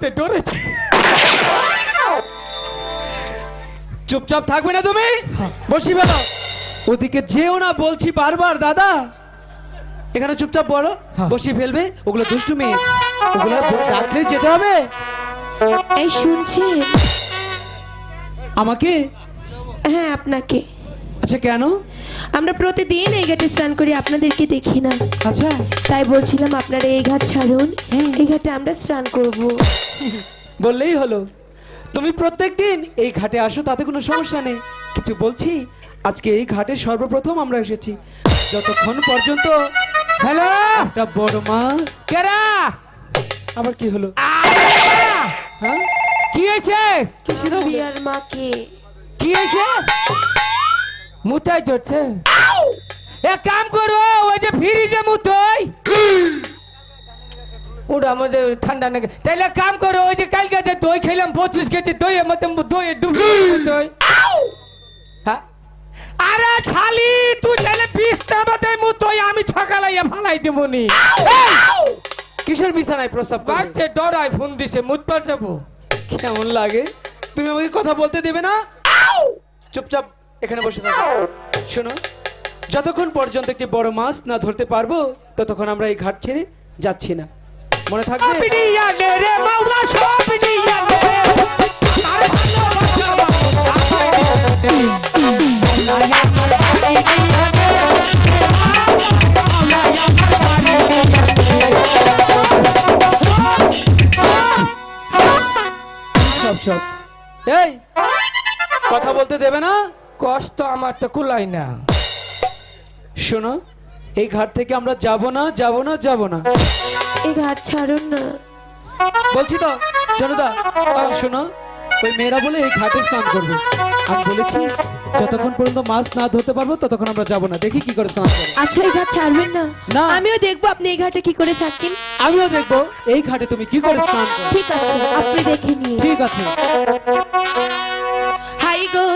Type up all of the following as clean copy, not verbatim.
উঠতে ডরেছি। চুপচাপ থাকবে না তুমি? বসি বেলা ওদিকে যেও না বলছি বারবার। দাদা এখানে চুপচাপ বলো, বসি ফেলবে। ওগুলো দুষ্টু মেয়ে, ওগুলো ডাকলে যেতে হবে। এই শুনছেন? আমাকে? হ্যাঁ আপনাকে। আচ্ছা কেন? আমরা প্রতিদিন এই ঘাটে স্নান করি, আপনাদেরকে দেখি না। আচ্ছা তাই বলছিলাম আপনারা এই ঘাট ছাড়ুন, এই ঘাটে আমরা স্নান করব। বললেই হলো। তুমি প্রত্যেকদিন এই ঘাটে আসো, তাতে কোনো সমস্যা নেই। কিছু বলছি, আজকে এই ঘাটে সর্বপ্রথম আমরা এসেছি। যতক্ষণ পর্যন্ত হ্যালো একটা বড় মা। কেরা আবার কি হলো? হ্যাঁ কি হয়েছে? কিসের হবে? বিয়ার মাকে। কি হয়েছে? মুতাই ধরছে। এক কাম করো, ওই যে ফ্রিজে মুতই ওটা আমাদের ঠান্ডা নাকি। তাইলে এক কাম করো, ওই যে কালকে যে দই খেলাম 25 কেজি দই, মধ্যে দই ডুবে দই। হ্যাঁ আরে ছালি তুই তাহলে 20 টাকা দেই মুতই, আমি সকালাইয়া ফালাই দেবনি। কিসের বিছানায় প্রস্তাব করবে? বাচ্চা ডরাই ফোন দিছে মুতবার যাবো। কেমন লাগে? তুমি আমাকে কথা বলতে দেবে না? চুপচাপ এখানে বসে থাকো। শোনো, যতক্ষণ পর্যন্ত একটি বড় মাছ না ধরতে পারবো ততক্ষণ আমরা এই ঘাট ছেড়ে যাচ্ছি না। মনে থাকবে? পিনিয়া নে রে মাওলা সব পিনিয়া নে। আরে সব এই কথা বলতে দেবে না? কষ্ট আমার তো কুলাই না। শোনো, এই ঘাট থেকে আমরা যাব না, যাব না, যাব না। এই ঘাট ছাড়ুন না। বলছি তো জনদা, শোনো, ওই মেয়েরা বলে এই ঘাটে স্নান করবে। আমি বলেছি যতক্ষণ পর্যন্ত মাছ না ধরতে পারবো ততক্ষণ আমরা যাব না। দেখি কি করে স্নান করে। আচ্ছা এই ঘাট ছাড়বেন না? না। আমিও দেখবো আপনি এই ঘাটে কি করে থাকেন। আমিও দেখবো এই ঘাটে তুমি কি করে স্নান করো। ঠিক আছে, আপনি দেখে নিয়ে। ঠিক আছে। হাই গো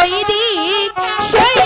ওই দিক সেই